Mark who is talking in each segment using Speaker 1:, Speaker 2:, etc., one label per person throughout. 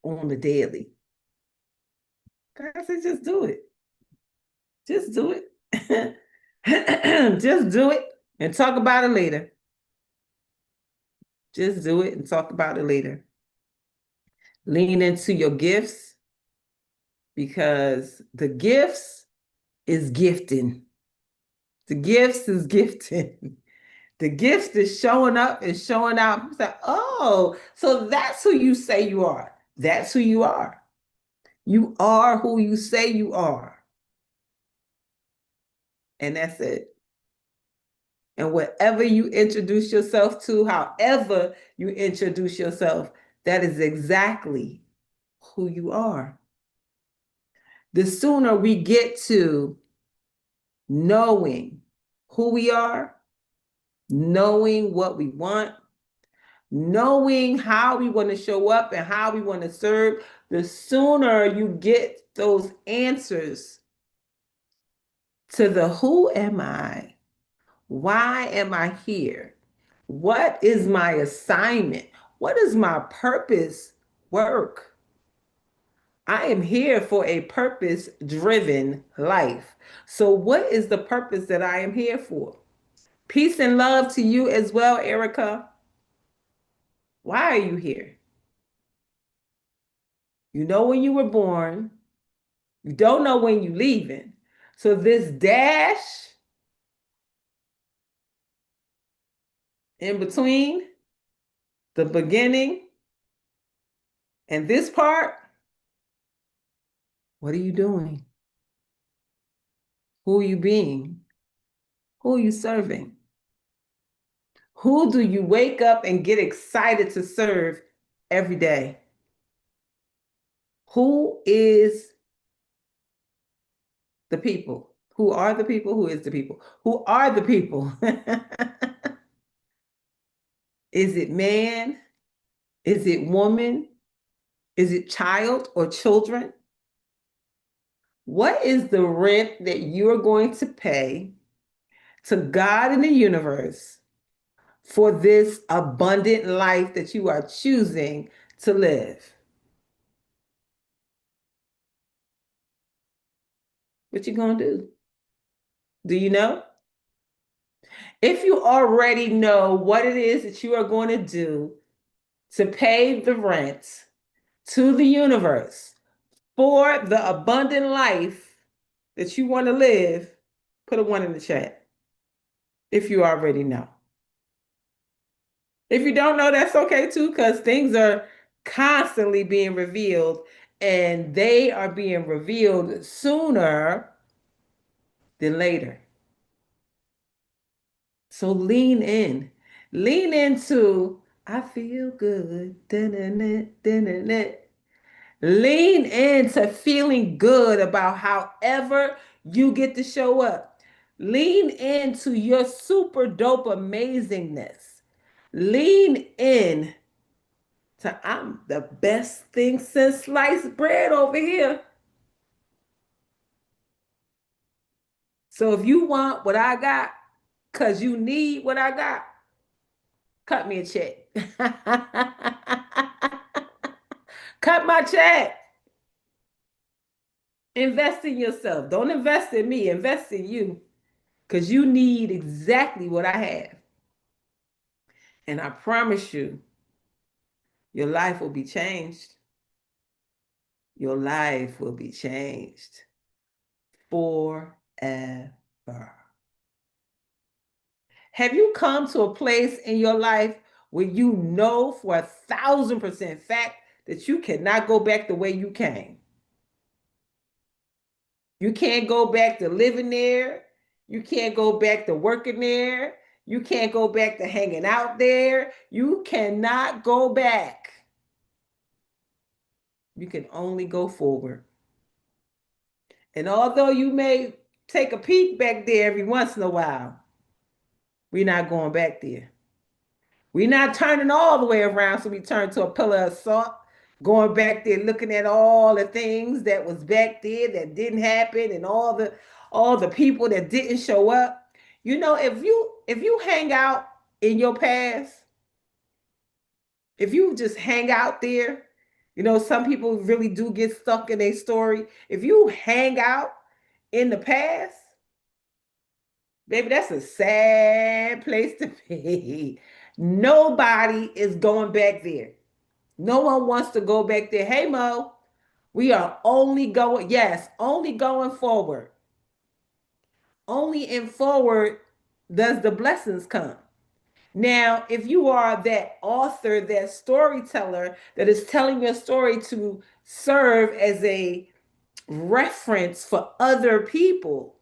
Speaker 1: on the daily. God said, just do it. Just do it. Just do it and talk about it later. Just do it and talk about it later. Lean into your gifts because the gifts is gifting. The gifts is gifting. The gifts is showing up and showing out. It's like, oh, so that's who you say you are. That's who you are. You are who you say you are. And that's it. And whatever you introduce yourself to, however you introduce yourself, that is exactly who you are. The sooner we get to knowing who we are, knowing what we want, knowing how we want to show up and how we want to serve, the sooner you get those answers to the who am I? Why am I here? What is my assignment? What is my purpose work? I am here for a purpose driven life. So, what is the purpose that I am here for? Peace and love to you as well, Erica. Why are you here? You know when you were born, you don't know when you're leaving. So, this dash in between the beginning and this part, what are you doing? Who are you being? Who are you serving? Who do you wake up and get excited to serve every day? Who is the people? Who are the people? Who is the people? Who are the people? Is it man? Is it woman? Is it child or children? What is the rent that you're going to pay to God in the universe for this abundant life that you are choosing to live? What you gonna do? Do you know? If you already know what it is that you are going to do to pay the rent to the universe for the abundant life that you want to live, put a one in the chat if you already know. If you don't know, that's okay too, because things are constantly being revealed and they are being revealed sooner than later. So lean in. Lean into, I feel good. Dun-dun-dun, dun-dun-dun. Lean into feeling good about however you get to show up. Lean into your super dope amazingness. Lean in to I'm the best thing since sliced bread over here. So if you want what I got, because you need what I got, cut me a check. Cut my check. Invest in yourself. Don't invest in me. Invest in you because you need exactly what I have. And I promise you, your life will be changed. Your life will be changed forever. Have you come to a place in your life where you know for 1,000% fact that you cannot go back the way you came? You can't go back to living there. You can't go back to working there. You can't go back to hanging out there. You cannot go back. You can only go forward. And although you may take a peek back there every once in a while, we're not going back there. We're not turning all the way around so we turn to a pillar of salt, going back there looking at all the things that was back there that didn't happen and all the people that didn't show up. You know, if you hang out in your past, if you just hang out there Some people really do get stuck in a story. If you hang out in the past, baby, that's a sad place to be. Nobody is going back there. No one wants to go back there. Hey, Mo, we are only going, yes, only going forward. Only in forward does the blessings come. Now, if you are that author, that storyteller that is telling your story to serve as a reference for other people,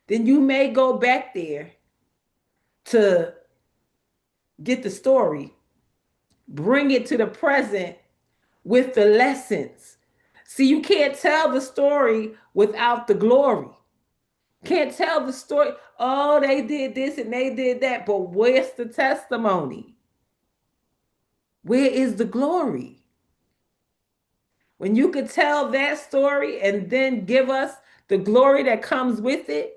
Speaker 1: then you may go back there to get the story, bring it to the present with the lessons. See, you can't tell the story without the glory. Can't tell the story. Oh, they did this and they did that. But where's the testimony? Where is the glory? When you could tell that story and then give us the glory that comes with it,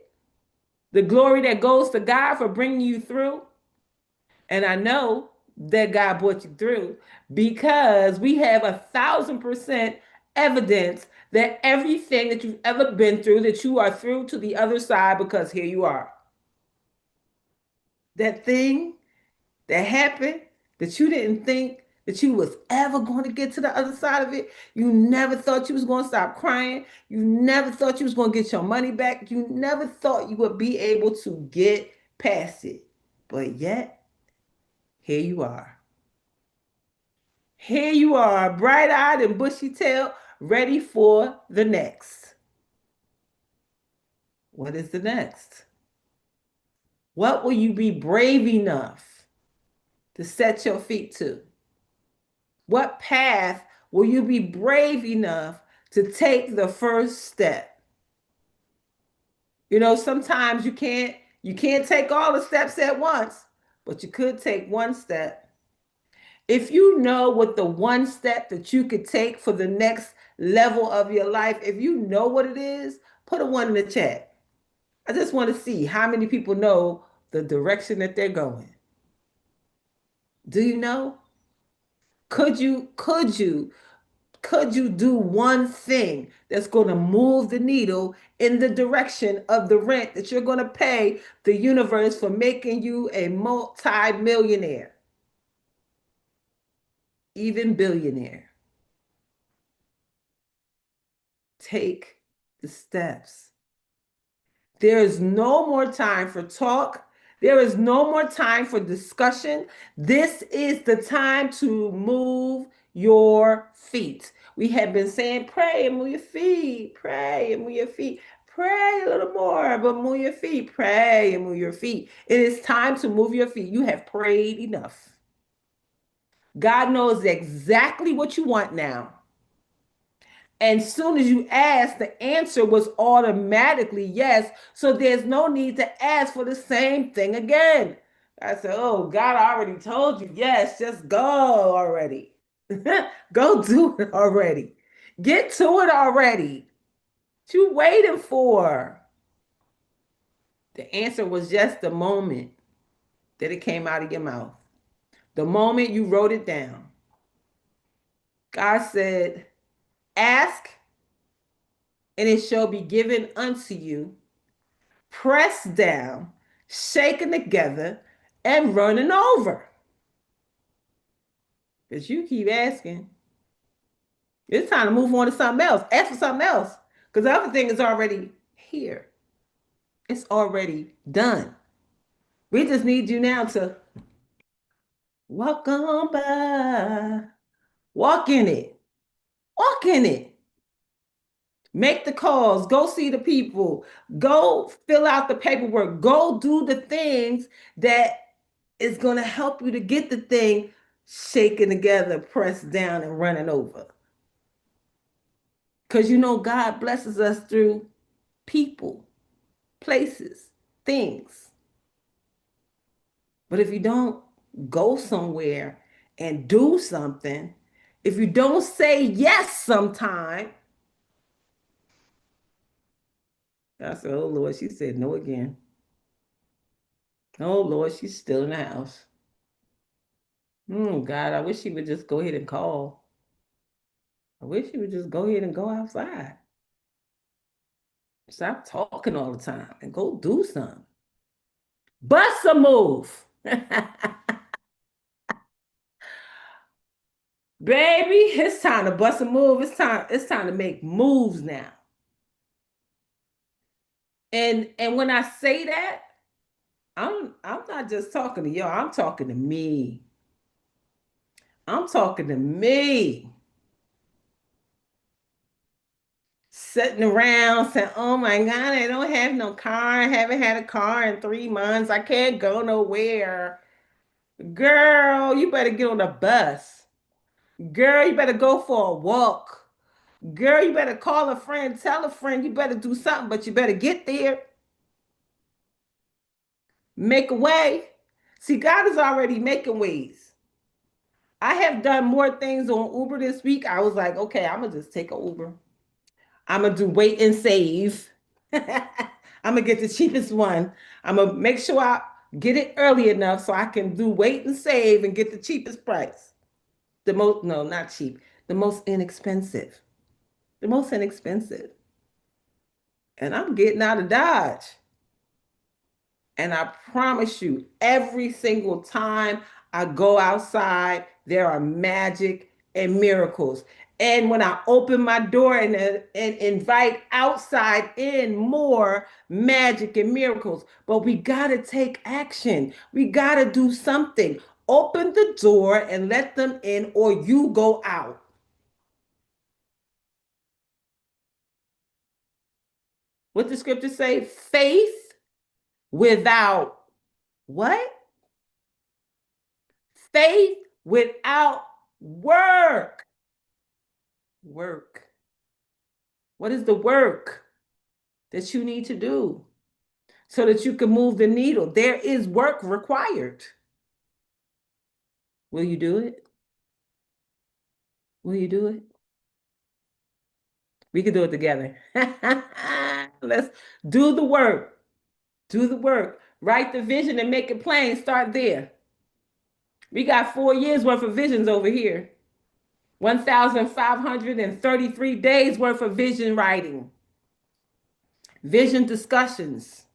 Speaker 1: the glory that goes to God for bringing you through. And I know that God brought you through because we have 1,000% evidence that everything that you've ever been through, that you are through to the other side because here you are. That thing that happened that you didn't think that you was ever going to get to the other side of it. You never thought you was going to stop crying. You never thought you was going to get your money back. You never thought you would be able to get past it. But yet, here you are. Here you are, bright-eyed and bushy-tailed, ready for the next. What is the next? What will you be brave enough to set your feet to? What path will you be brave enough to take the first step? Sometimes you can't take all the steps at once, but you could take one step. If you know what the one step that you could take for the next level of your life, if you know what it is, put a one in the chat. I just want to see how many people know the direction that they're going. Do you know? Could you do one thing that's going to move the needle in the direction of the rent that you're going to pay the universe for making you a multi-millionaire, even billionaire? Take the steps. There is no more time for talk. There is no more time for discussion. This is the time to move your feet. We have been saying, pray and move your feet, pray and move your feet, pray a little more, but move your feet, pray and move your feet. It is time to move your feet. You have prayed enough. God knows exactly what you want now. And soon as you ask, the answer was automatically yes. So there's no need to ask for the same thing again. I said, oh, God already told you yes, just go already. Go do it already. Get to it already. What you waiting for? The answer was just the moment that it came out of your mouth. The moment you wrote it down. God said, ask and it shall be given unto you, pressed down, shaken together, and running over. Because you keep asking. It's time to move on to something else. Ask for something else. Because the other thing is already here. It's already done. We just need you now to walk on by. Walk in it. Walk in it. Make the calls. Go see the people. Go fill out the paperwork. Go do the things that is going to help you to get the thing shaken together, pressed down, and running over. Because God blesses us through people, places, things. But if you don't go somewhere and do something, if you don't say yes sometime, I said, oh Lord, she said no again. Oh Lord, she's still in the house. Oh God, I wish she would just go ahead and call. I wish you would just go ahead and go outside. Stop talking all the time and go do something. Bust a move. Baby, it's time to bust a move. It's time to make moves now. And when I say that, I'm not just talking to y'all, I'm talking to me. I'm talking to me. Sitting around saying, oh my God, I don't have no car. I haven't had a car in 3 months. I can't go nowhere. Girl, you better get on the bus. Girl, you better go for a walk. Girl, you better call a friend, tell a friend, you better do something, but you better get there. Make a way. See, God is already making ways. I have done more things on Uber this week. I was like, okay, I'm gonna just take an Uber. I'm gonna do wait and save. I'm gonna get the cheapest one. I'm gonna make sure I get it early enough so I can do wait and save and get the cheapest price. The most, no, not cheap. The most inexpensive. The most inexpensive. And I'm getting out of Dodge. And I promise you, every single time I go outside, there are magic and miracles. And when I open my door and invite outside in more magic and miracles, but we got to take action. We got to do something. Open the door and let them in, or you go out. What the scripture say? Faith without what? Faith without work. Work. What is the work that you need to do so that you can move the needle? There is work required. Will you do it? Will you do it? We can do it together. Let's do the work. Do the work. Write the vision and make it plain. Start there. We got 4 years worth of visions over here. 1,533 days worth of vision writing, vision discussions.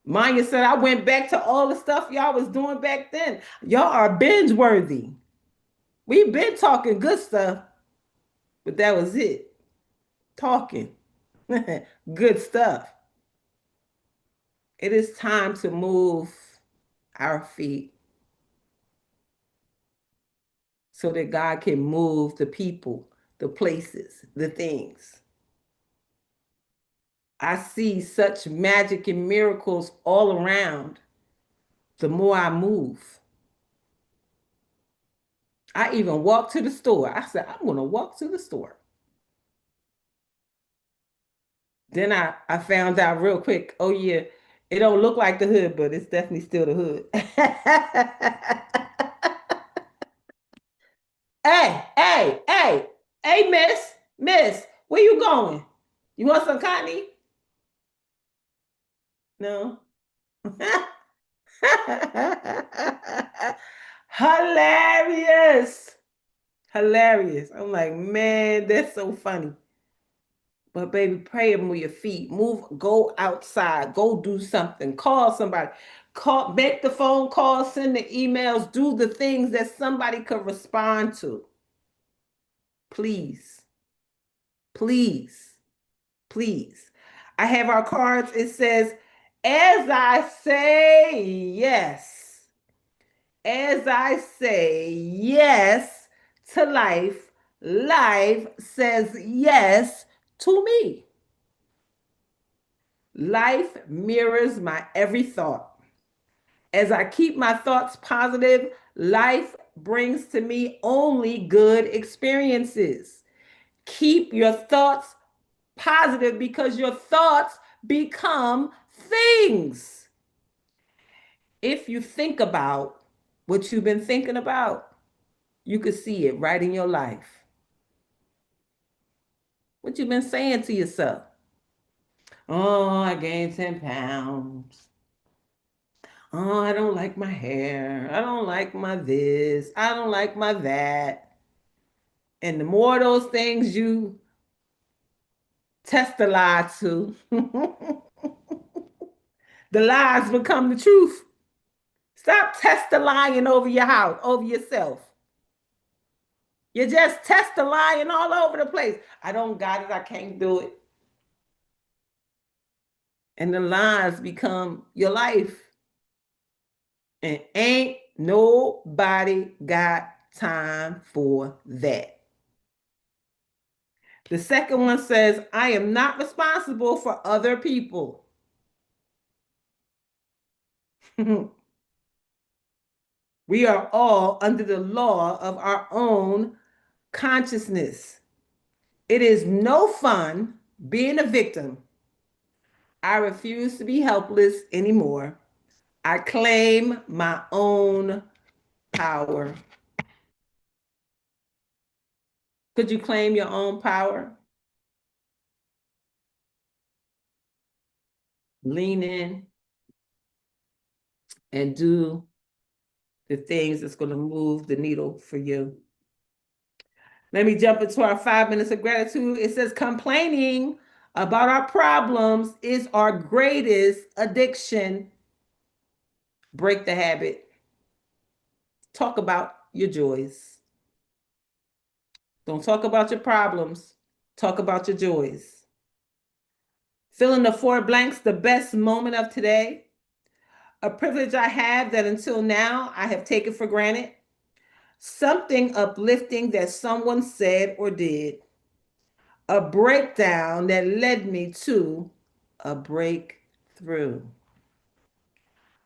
Speaker 1: Maya said, I went back to all the stuff y'all was doing back then. Y'all are binge worthy. We've been talking good stuff, but that was it. Talking. Good stuff. It is time to move our feet so that God can move the people, the places, the things. I see such magic and miracles all around the more I move. I even walked to the store. I said, I'm going to walk to the store. Then I found out real quick, oh yeah, it don't look like the hood, but it's definitely still the hood. Hey, hey, hey, hey, miss, where you going? You want some cotton? No. Hilarious. Hilarious. I'm like, man, that's so funny. But baby, pray and move your feet. Move, go outside, go do something, call somebody, call, make the phone calls, send the emails, do the things that somebody could respond to. Please, please, please. I have our cards. It says, as I say yes, as I say yes to life, life says yes to me. Life mirrors my every thought. As I keep my thoughts positive, life brings to me only good experiences. Keep your thoughts positive because your thoughts become things. If you think about what you've been thinking about, you could see it right in your life. What you've been saying to yourself. Oh, I gained 10 pounds. Oh, I don't like my hair. I don't like my this. I don't like my that. And the more of those things you test the lie to, the lies become the truth. Stop testing lying over your house, over yourself. You're just testing lying all over the place. I don't got it. I can't do it. And the lies become your life. And ain't nobody got time for that. The second one says, I am not responsible for other people. We are all under the law of our own consciousness. It is no fun being a victim. I refuse to be helpless anymore. I claim my own power. Could you claim your own power? Lean in and do the things that's going to move the needle for you. Let me jump into our 5 minutes of gratitude. It says, complaining about our problems is our greatest addiction. Break the habit. Talk about your joys. Don't talk about your problems. Talk about your joys. Fill in the 4 blanks, the best moment of today. A privilege I have that until now I have taken for granted. Something uplifting that someone said or did. A breakdown that led me to a breakthrough.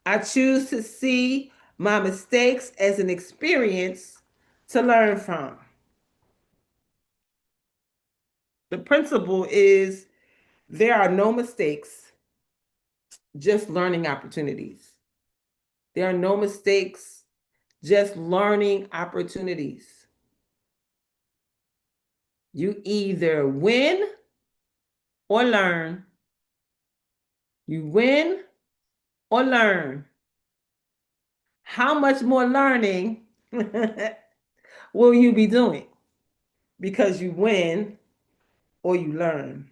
Speaker 1: I choose to see my mistakes as an experience to learn from. The principle is there are no mistakes, just learning opportunities. There are no mistakes, just learning opportunities. You either win or learn. You win or learn. How much more learning will you be doing? Because you win or you learn.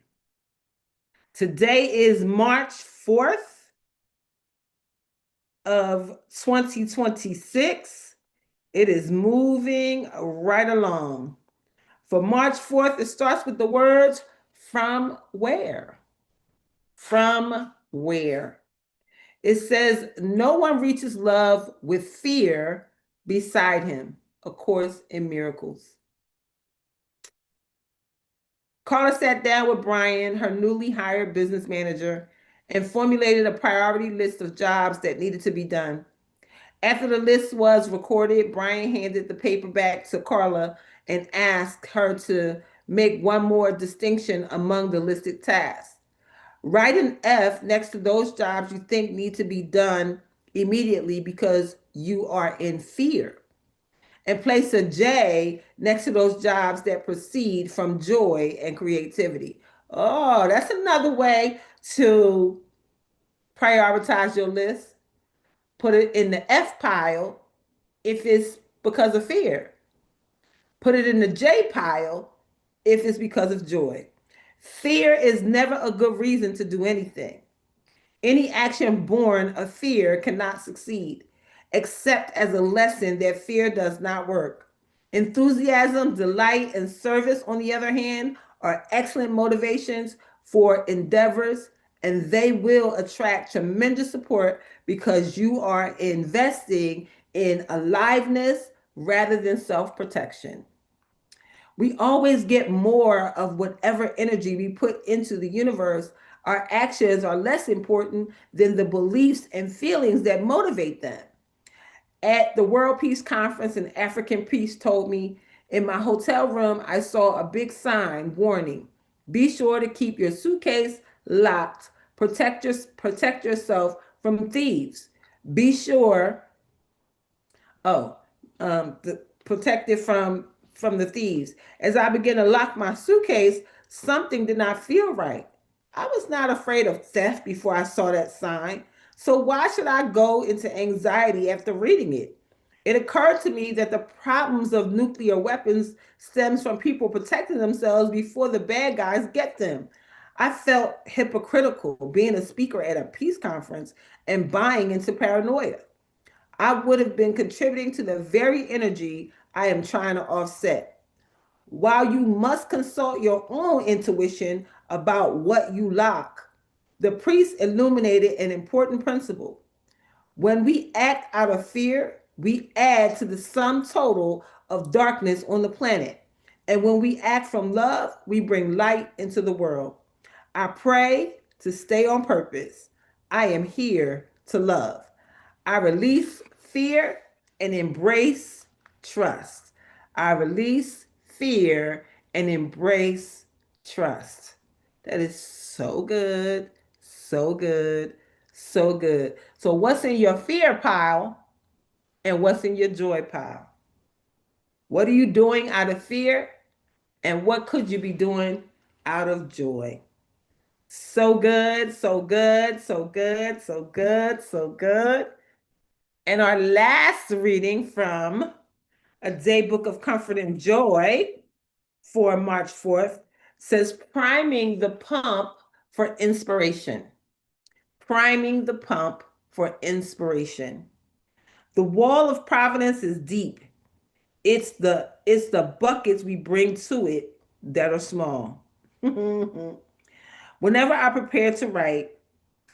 Speaker 1: Today is March 4th of 2026. It is moving right along. For March 4th, it starts with the words, from where? From where? It says, no one reaches love with fear beside him. A Course in Miracles. Carla sat down with Brian, her newly hired business manager, and formulated a priority list of jobs that needed to be done. After the list was recorded, Brian handed the paper back to Carla and asked her to make one more distinction among the listed tasks. Write an F next to those jobs you think need to be done immediately because you are in fear. And place a J next to those jobs that proceed from joy and creativity. Oh, that's another way to prioritize your list. Put it in the F pile if it's because of fear. Put it in the J pile if it's because of joy. Fear is never a good reason to do anything. Any action born of fear cannot succeed, except as a lesson that fear does not work. Enthusiasm, delight, and service, on the other hand, are excellent motivations for endeavors, and they will attract tremendous support because you are investing in aliveness rather than self-protection. We always get more of whatever energy we put into the universe. Our actions are less important than the beliefs and feelings that motivate them. At the World Peace Conference, an African priest told me, in my hotel room, I saw a big sign warning, be sure to keep your suitcase locked. Protect yourself from thieves. Be sure, oh, protected from the thieves. As I began to lock my suitcase, something did not feel right. I was not afraid of theft before I saw that sign. So why should I go into anxiety after reading it? It occurred to me that the problems of nuclear weapons stems from people protecting themselves before the bad guys get them. I felt hypocritical being a speaker at a peace conference and buying into paranoia. I would have been contributing to the very energy I am trying to offset. While you must consult your own intuition about what you lack, the priest illuminated an important principle. When we act out of fear, we add to the sum total of darkness on the planet. And when we act from love, we bring light into the world. I pray to stay on purpose. I am here to love. I release fear and embrace trust. I release fear and embrace trust. That is so good, so good, so good. So, what's in your fear pile and what's in your joy pile? What are you doing out of fear and what could you be doing out of joy? So good, so good, so good, so good, so good. And our last reading from A Day Book of Comfort and Joy for March 4th says, priming the pump for inspiration. Priming the pump for inspiration. The wall of providence is deep. It's the buckets we bring to it that are small. Whenever I prepare to write,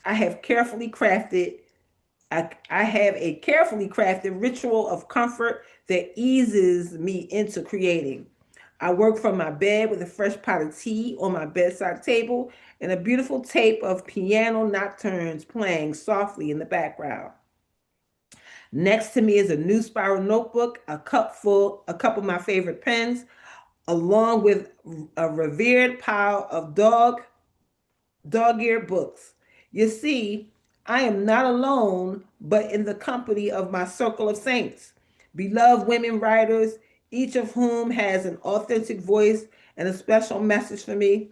Speaker 1: I have carefully crafted I have a carefully crafted ritual of comfort that eases me into creating. I work from my bed with a fresh pot of tea on my bedside table and a beautiful tape of piano nocturnes playing softly in the background. Next to me is a new spiral notebook, a cup of my favorite pens, along with a revered pile of dog-eared books. You see, I am not alone, but in the company of my circle of saints, beloved women writers, each of whom has an authentic voice and a special message for me.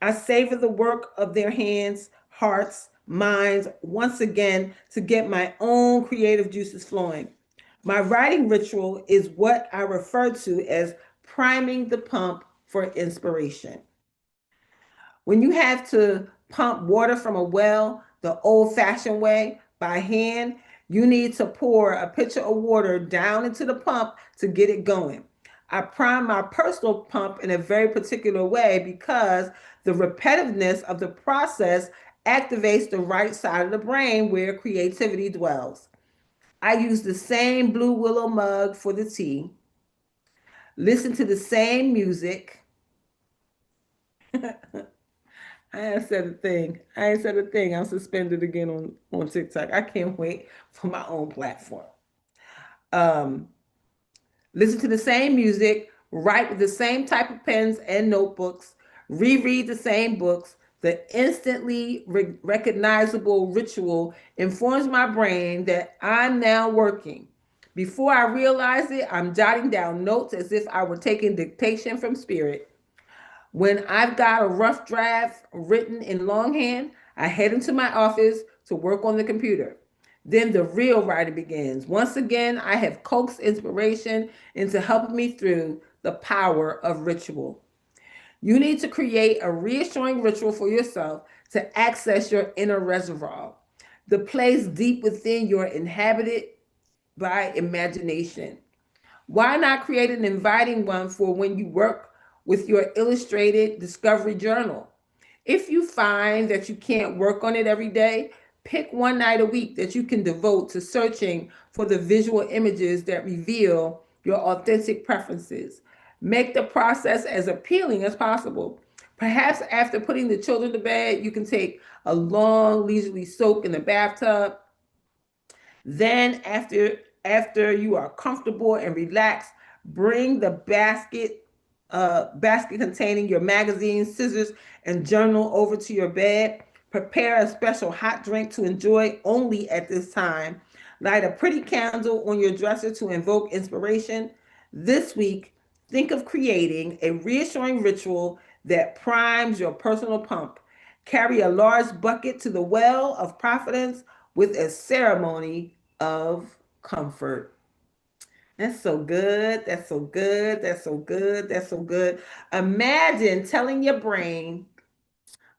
Speaker 1: I savor the work of their hands, hearts, minds once again to get my own creative juices flowing. My writing ritual is what I refer to as priming the pump for inspiration. When you have to pump water from a well the old fashioned way by hand, you need to pour a pitcher of water down into the pump to get it going. I prime my personal pump in a very particular way because the repetitiveness of the process activates the right side of the brain where creativity dwells. I use the same blue willow mug for the tea, listen to the same music. I ain't said a thing. I ain't said a thing. I'm suspended again on TikTok. I can't wait for my own platform. Um, Listen to the same music, write with the same type of pens and notebooks, reread the same books. The instantly recognizable ritual informs my brain that I'm now working. Before I realize it, I'm jotting down notes as if I were taking dictation from spirit. When I've got a rough draft written in longhand, I head into my office to work on the computer. Then the real writing begins. Once again, I have coaxed inspiration into helping me through the power of ritual. You need to create a reassuring ritual for yourself to access your inner reservoir, the place deep within your inhabited by imagination. Why not create an inviting one for when you work with your illustrated discovery journal? If you find that you can't work on it every day, pick one night a week that you can devote to searching for the visual images that reveal your authentic preferences. Make the process as appealing as possible. Perhaps after putting the children to bed, you can take a long, leisurely soak in the bathtub. Then after you are comfortable and relaxed, bring the basket containing your magazines, scissors, and journal over to your bed. Prepare a special hot drink to enjoy only at this time. Light a pretty candle on your dresser to invoke inspiration. This week, think of creating a reassuring ritual that primes your personal pump. Carry a large bucket to the well of providence with a ceremony of comfort. That's so good. That's so good. That's so good. That's so good. Imagine telling your brain,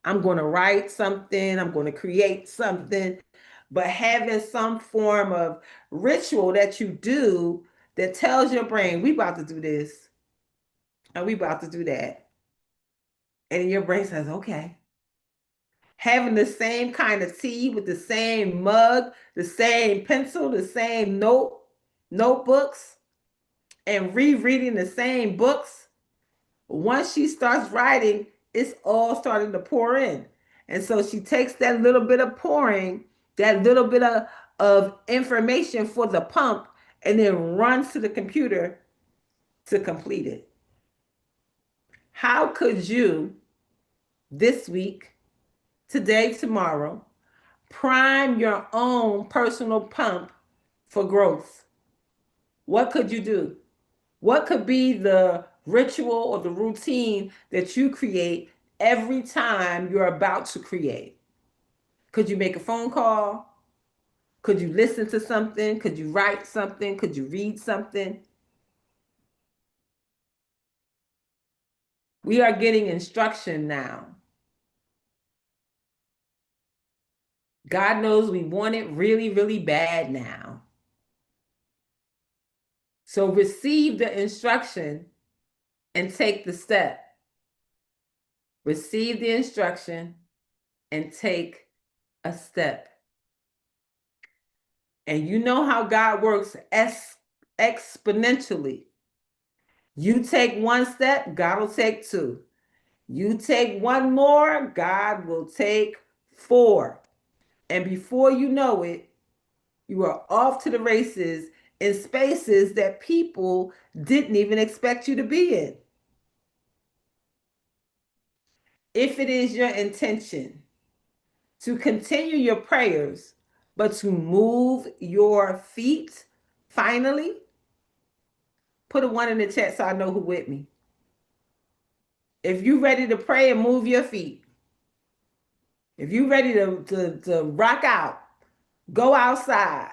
Speaker 1: I'm going to write something, I'm going to create something, but having some form of ritual that you do that tells your brain, we about to do this and we about to do that. And your brain says, okay. Having the same kind of tea with the same mug, the same pencil, the same notebooks, and rereading the same books. Once she starts writing, it's all starting to pour in. And so she takes that little bit of pouring, that little bit of information for the pump, and then runs to the computer to complete it. How could you this week, today, tomorrow, prime your own personal pump for growth? What could you do? What could be the ritual or the routine that you create every time you're about to create? Could you make a phone call? Could you listen to something? Could you write something? Could you read something? We are getting instruction now. God knows we want it really, really bad now. So receive the instruction and take the step. Receive the instruction and take a step. And you know how God works exponentially. You take one step, God will take two. You take one more, God will take four. And before you know it, you are off to the races in spaces that people didn't even expect you to be in. If it is your intention to continue your prayers, but to move your feet finally, put a one in the chat so I know who with me. If you ready to pray and move your feet, if you ready to rock out, go outside,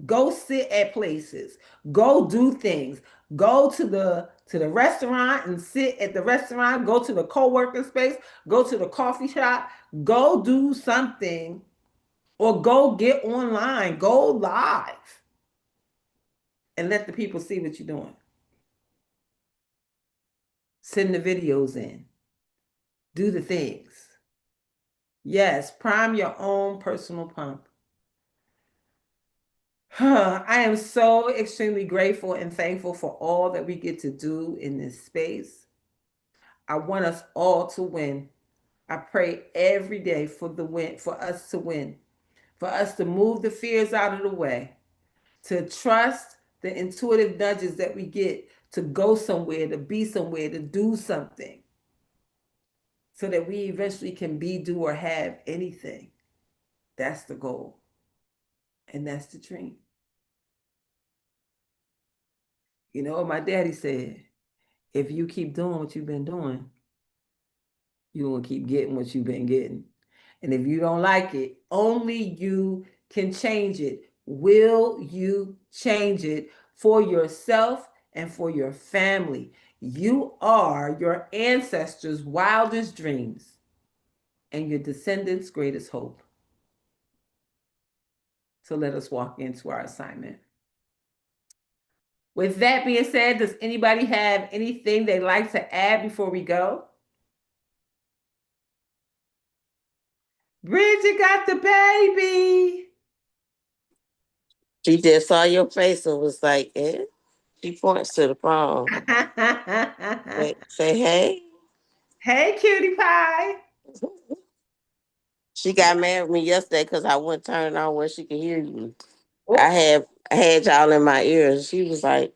Speaker 1: go sit at places, go do things, go to the restaurant and sit at the restaurant, go to the co-working space, go to the coffee shop, go do something, or go get online, go live, and let the people see what you're doing. Send the videos in. Do the things. Yes, prime your own personal pump. I am so extremely grateful and thankful for all that we get to do in this space. I want us all to win. I pray every day for the win, for us to win, for us to move the fears out of the way, to trust the intuitive nudges that we get to go somewhere, to be somewhere, to do something, so that we eventually can be, do, or have anything. That's the goal. And that's the dream. You know what my daddy said? If you keep doing what you've been doing, you're going to keep getting what you've been getting. And if you don't like it, only you can change it. Will you change it for yourself and for your family? You are your ancestors' wildest dreams and your descendants' greatest hope. So let us walk into our assignment. With that being said, does anybody have anything they'd like to add before we go? Bridget got the baby.
Speaker 2: She just saw your face and was like, eh? She points to the phone. Say hey.
Speaker 1: Hey, cutie pie.
Speaker 2: She got mad with me yesterday because I wouldn't turn it on where she could hear you.
Speaker 1: Oh,
Speaker 2: I had y'all in my ears. She was like,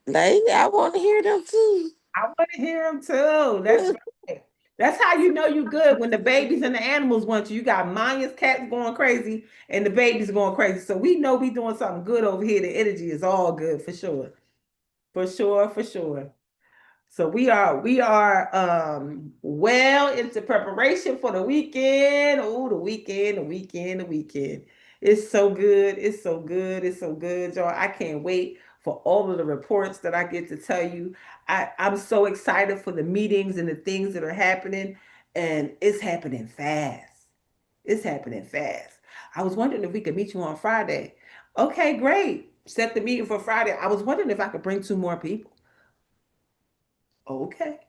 Speaker 2: lady, I want to hear them too.
Speaker 1: I want to hear them too. That's right. That's how you know you good when the babies and the animals want you. You got Maya's cats going crazy and the babies going crazy. So we know we doing something good over here. The energy is all good for sure. For sure, for sure. So we are well into preparation for the weekend. Oh, the weekend, the weekend, the weekend. It's so good. It's so good. It's so good, y'all. I can't wait for all of the reports that I get to tell you. I'm so excited for the meetings and the things that are happening, and it's happening fast. It's happening fast. I was wondering if we could meet you on Friday. Okay, great. Set the meeting for Friday. I was wondering if I could bring two more people. Okay.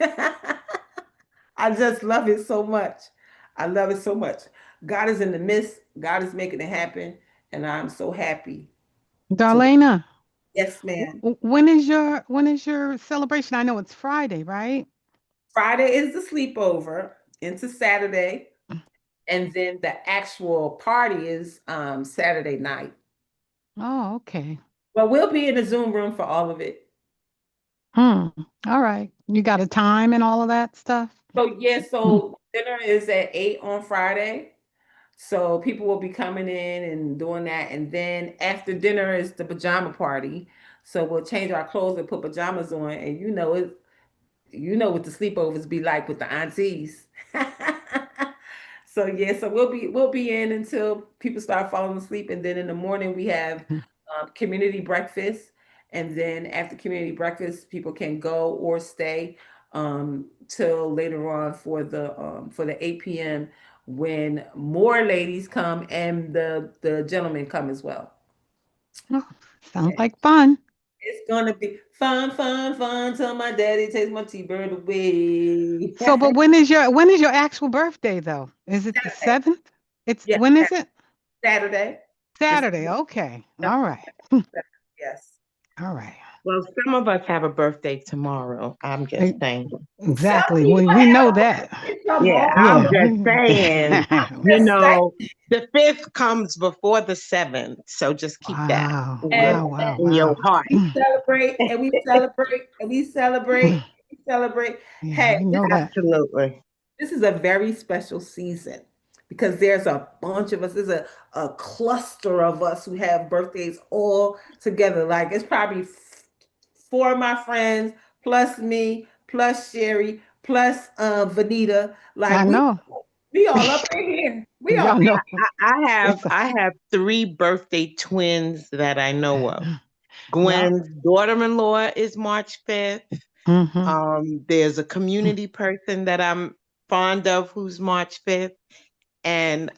Speaker 1: I just love it so much. I love it so much. God is in the midst. God is making it happen, and I'm so happy to.
Speaker 3: Darlena,
Speaker 1: Yes, ma'am.
Speaker 3: when is your celebration? I know it's Friday, right?
Speaker 1: Friday is the sleepover into Saturday, and then the actual party is Saturday night.
Speaker 3: Oh, okay.
Speaker 1: But we'll be in the Zoom room for all of it.
Speaker 3: Hmm. All right. You got a time and all of that stuff?
Speaker 1: So yeah,
Speaker 3: Hmm.
Speaker 1: so dinner is at 8 on Friday. So people will be coming in and doing that. And then after dinner is the pajama party. So we'll change our clothes and put pajamas on. And you know what the sleepovers be like with the aunties. So yeah, so we'll be in until people start falling asleep, and then in the morning we have community breakfast, and then after community breakfast, people can go or stay till later on for the 8 p.m. when more ladies come and the gentlemen come as well.
Speaker 3: Oh, sounds like fun.
Speaker 1: It's gonna be fun, fun, fun till my daddy takes my T-bird away.
Speaker 3: So, but when is your actual birthday though? Is it the
Speaker 1: Saturday.
Speaker 3: 7th? It's
Speaker 1: Yes,
Speaker 3: when is it?
Speaker 1: Saturday. This
Speaker 3: Saturday. Okay. All right.
Speaker 1: yes.
Speaker 3: All right.
Speaker 4: Well, some of us have a birthday tomorrow. I'm just
Speaker 3: E-
Speaker 4: saying.
Speaker 1: Some
Speaker 3: Exactly. We
Speaker 1: people
Speaker 3: we
Speaker 1: have
Speaker 3: know
Speaker 1: a
Speaker 3: that.
Speaker 1: birthday
Speaker 4: Yeah,
Speaker 1: tomorrow.
Speaker 4: I'm
Speaker 3: Yeah.
Speaker 4: just saying, you
Speaker 1: Just say,
Speaker 4: know, the fifth comes before the seventh. So just keep that
Speaker 3: Wow.
Speaker 1: and,
Speaker 3: Wow. Wow.
Speaker 4: in your
Speaker 3: Wow.
Speaker 4: heart.
Speaker 1: we celebrate and we celebrate and we celebrate and we celebrate.
Speaker 3: Yeah,
Speaker 1: Hey,
Speaker 3: we know that.
Speaker 4: Absolutely.
Speaker 1: this is a very special season because there's a bunch of us. There's a cluster of us who have birthdays all together. Like it's probably four of my friends plus me plus Sherry plus Vanita.
Speaker 3: I
Speaker 1: Like
Speaker 3: know.
Speaker 1: we all up in here. We all
Speaker 3: Y'all know.
Speaker 4: I
Speaker 3: It's a,
Speaker 4: have three birthday twins that I know of.
Speaker 3: yep.
Speaker 4: Gwen's daughter-in-law is March 5th.
Speaker 3: Hmm.
Speaker 4: There's a community person that I'm fond of who's March 5th. And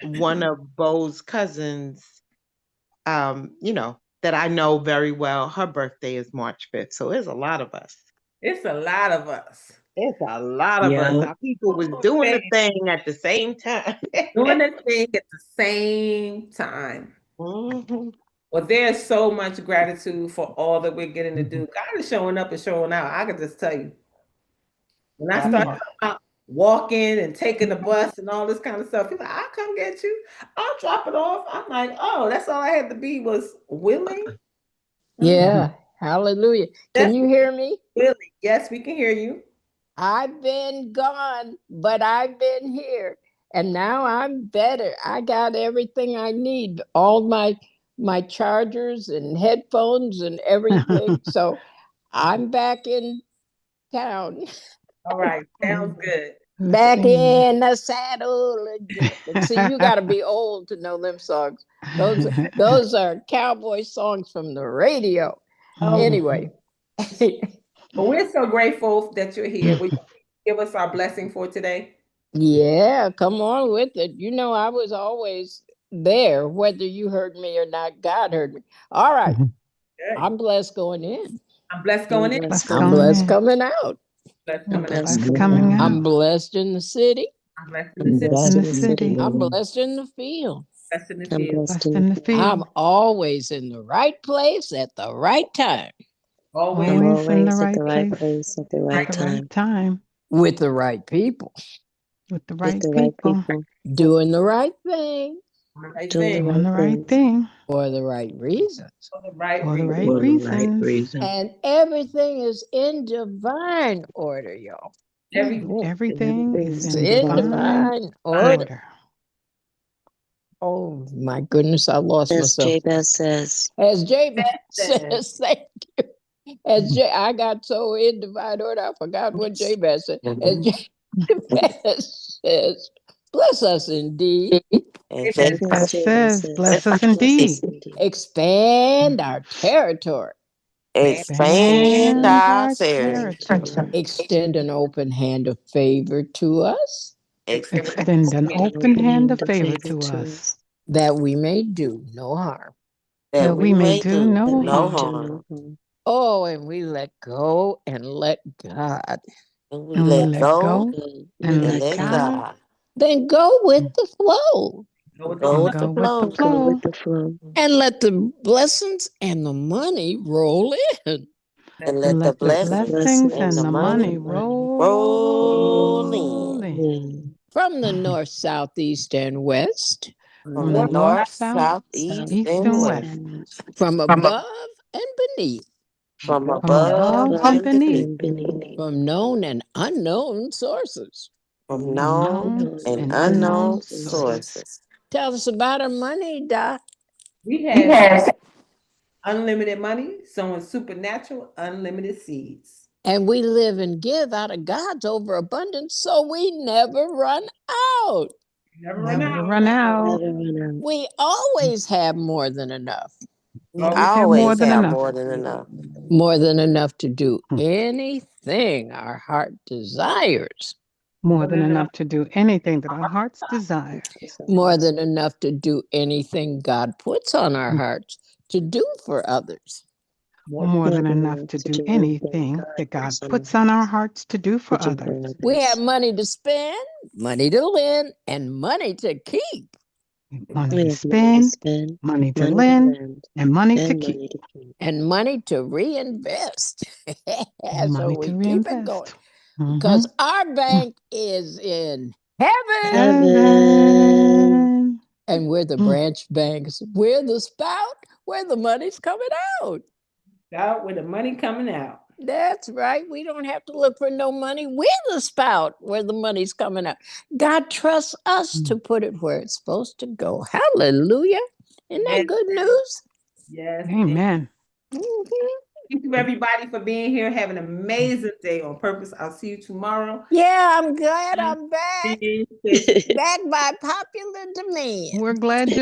Speaker 4: one of Bo's cousins, that I know very well, her birthday is March 5th. So there's a lot of us.
Speaker 1: it's a lot of us.
Speaker 4: It's a lot of us.
Speaker 2: Yeah.
Speaker 4: Our people was doing the thing at the same time.
Speaker 1: Doing this thing at the same time.
Speaker 4: Mhm.
Speaker 1: Well, there's so much gratitude for all that we're getting to do. God is showing up and showing out. I can just tell you. When I start
Speaker 3: Yeah.
Speaker 1: talking about walking and taking the bus and all this kind of stuff, people, I'll come get you. I'll drop it off. I'm like, oh, that's all I had to be was willing. Mm,
Speaker 3: Hmm.
Speaker 5: Yeah, hallelujah. Can
Speaker 1: that's
Speaker 5: you hear me?
Speaker 1: willing. Yes, we can hear you.
Speaker 5: I've been gone, but I've been here. And now I'm better. I got everything I need, all my chargers and headphones and everything. So I'm back in town,
Speaker 1: All right. Sounds good.
Speaker 5: back
Speaker 3: Same.
Speaker 5: in the saddle again. And see, you got to be old to know them songs. Those are cowboy songs from the radio.
Speaker 1: Oh,
Speaker 5: Anyway.
Speaker 1: but we're so grateful that you're here. Will you give us our blessing for today?
Speaker 5: Yeah, come on with it. You know, I was always there, whether you heard me or not, God heard me. All right,
Speaker 1: Good.
Speaker 5: I'm blessed going in.
Speaker 1: I'm blessed
Speaker 2: I'm
Speaker 1: going in.
Speaker 2: blessed
Speaker 3: Blessed
Speaker 5: I'm
Speaker 2: going
Speaker 3: going
Speaker 2: in.
Speaker 5: blessed
Speaker 3: in.
Speaker 5: coming out.
Speaker 1: Blessed
Speaker 2: I'm
Speaker 1: coming out.
Speaker 2: blessed
Speaker 3: Blessed
Speaker 2: coming
Speaker 3: coming
Speaker 2: out.
Speaker 5: I'm
Speaker 3: out.
Speaker 5: blessed in the city.
Speaker 1: I'm blessed in the
Speaker 2: I'm
Speaker 1: city.
Speaker 3: Blessed
Speaker 2: blessed
Speaker 3: in
Speaker 2: in
Speaker 3: the
Speaker 2: the
Speaker 3: city.
Speaker 5: I'm
Speaker 2: city.
Speaker 5: blessed in the field.
Speaker 1: Blessed in the
Speaker 2: I'm
Speaker 1: field.
Speaker 2: blessed
Speaker 3: Blessed
Speaker 2: in
Speaker 3: in
Speaker 2: the
Speaker 3: the
Speaker 2: field.
Speaker 5: I'm
Speaker 3: field.
Speaker 5: always in the right place at the right time
Speaker 1: Always
Speaker 2: I'm
Speaker 3: Always in the
Speaker 2: always at the
Speaker 3: right
Speaker 2: right
Speaker 3: place
Speaker 2: place at the
Speaker 3: at
Speaker 2: right
Speaker 1: right.
Speaker 3: the right
Speaker 2: time
Speaker 3: time
Speaker 5: with the right people,
Speaker 3: with the
Speaker 2: with
Speaker 3: right
Speaker 2: the right
Speaker 3: people
Speaker 2: people
Speaker 5: doing the right thing
Speaker 1: The right
Speaker 2: doing the
Speaker 1: thing
Speaker 3: doing
Speaker 2: right
Speaker 3: the right
Speaker 2: things.
Speaker 3: thing
Speaker 5: for the right reasons.
Speaker 1: for the right
Speaker 3: for the
Speaker 1: reason.
Speaker 3: right
Speaker 4: For the right
Speaker 3: reasons.
Speaker 4: reason.
Speaker 5: And everything is in divine order, y'all.
Speaker 1: Every
Speaker 3: Everything is
Speaker 5: It's
Speaker 2: Everything's
Speaker 3: in
Speaker 2: in
Speaker 5: in
Speaker 2: divine order.
Speaker 3: divine
Speaker 5: divine order.
Speaker 3: order.
Speaker 5: Oh my goodness, I lost
Speaker 2: As
Speaker 5: myself.
Speaker 2: Jabez says,
Speaker 5: As Jabez
Speaker 1: said.
Speaker 5: says, thank you. I got so in divine order, I forgot what Jabez said. As Jabez says, Bless us indeed.
Speaker 2: And
Speaker 1: It
Speaker 2: just
Speaker 3: That says, bless us indeed.
Speaker 5: Expand our territory.
Speaker 2: expand
Speaker 3: Expand
Speaker 2: our
Speaker 3: our
Speaker 2: territory.
Speaker 3: territory.
Speaker 5: Extend an open hand of favor to us,
Speaker 3: Extend an open hand of favor to us,
Speaker 5: that we may do no harm.
Speaker 3: that we may do no
Speaker 2: no
Speaker 3: harm.
Speaker 2: harm.
Speaker 5: Oh, and we let go and let God.
Speaker 2: And we
Speaker 3: And we
Speaker 2: let
Speaker 3: let
Speaker 2: go
Speaker 3: go and
Speaker 2: and
Speaker 3: let
Speaker 2: let
Speaker 3: God
Speaker 2: God.
Speaker 5: Then go with the flow
Speaker 1: Go with the
Speaker 2: Go
Speaker 3: and
Speaker 2: with the
Speaker 3: go with the
Speaker 2: flow.
Speaker 3: flow
Speaker 5: and let the blessings and the money roll in.
Speaker 2: And
Speaker 3: and
Speaker 2: let the
Speaker 3: let the
Speaker 2: blessings
Speaker 3: blessings
Speaker 2: and
Speaker 3: and
Speaker 2: the
Speaker 3: the
Speaker 2: money
Speaker 3: money
Speaker 2: roll
Speaker 3: roll
Speaker 2: in.
Speaker 3: in
Speaker 5: From the north, south, east, and west,
Speaker 2: From
Speaker 3: from
Speaker 2: the
Speaker 3: the north,
Speaker 2: north,
Speaker 3: south,
Speaker 2: south, east,
Speaker 3: east,
Speaker 2: and
Speaker 3: and
Speaker 2: west.
Speaker 3: west,
Speaker 5: from above and beneath,
Speaker 2: From
Speaker 3: from
Speaker 2: above
Speaker 3: above and
Speaker 2: and
Speaker 3: beneath,
Speaker 2: beneath.
Speaker 5: from known and unknown sources.
Speaker 2: From
Speaker 3: from
Speaker 2: known
Speaker 3: known
Speaker 2: and
Speaker 3: and unknown
Speaker 2: unknown
Speaker 3: sources.
Speaker 2: sources.
Speaker 5: Tell us about our money, Doc.
Speaker 1: We have unlimited money, sowing supernatural, unlimited seeds.
Speaker 5: And we live and give out of God's overabundance, so we never run out.
Speaker 1: Never run
Speaker 3: Never
Speaker 1: out.
Speaker 3: run out.
Speaker 5: We always have more than enough.
Speaker 2: We
Speaker 3: Always have more
Speaker 2: always
Speaker 3: than
Speaker 2: have
Speaker 3: enough.
Speaker 2: more than enough.
Speaker 5: More than enough to do
Speaker 3: Hmm.
Speaker 5: anything our heart desires.
Speaker 3: More than enough to do anything that our hearts desire.
Speaker 5: More than enough to do anything God puts on our
Speaker 3: Hmm.
Speaker 5: hearts to do for others.
Speaker 3: More than enough to do anything that God puts on our hearts to do for others.
Speaker 5: We have money to spend, money to lend, and money to keep.
Speaker 3: Money to spend, money to lend, and money to keep.
Speaker 5: And money to reinvest.
Speaker 3: And
Speaker 5: So
Speaker 3: money
Speaker 5: we
Speaker 3: to
Speaker 5: keep it going.
Speaker 3: reinvest. Mhm.
Speaker 5: Because our bank is in heaven.
Speaker 3: Heaven.
Speaker 5: And we're the branch banks. We're the spout where the money's coming out.
Speaker 1: Out with the money coming out.
Speaker 5: That's right. We don't have to look for no money. We're the spout where the money's coming out. God trusts us to put it where it's supposed to go. Hallelujah. Isn't that
Speaker 1: Yes.
Speaker 5: good news?
Speaker 1: Yes.
Speaker 3: Amen.
Speaker 5: Mhm.
Speaker 1: Thank you, everybody, for being here. Have an amazing day on purpose. I'll see you tomorrow.
Speaker 5: Yeah, I'm glad I'm back.
Speaker 1: Stay safe.
Speaker 5: Back by popular demand.
Speaker 3: We're glad you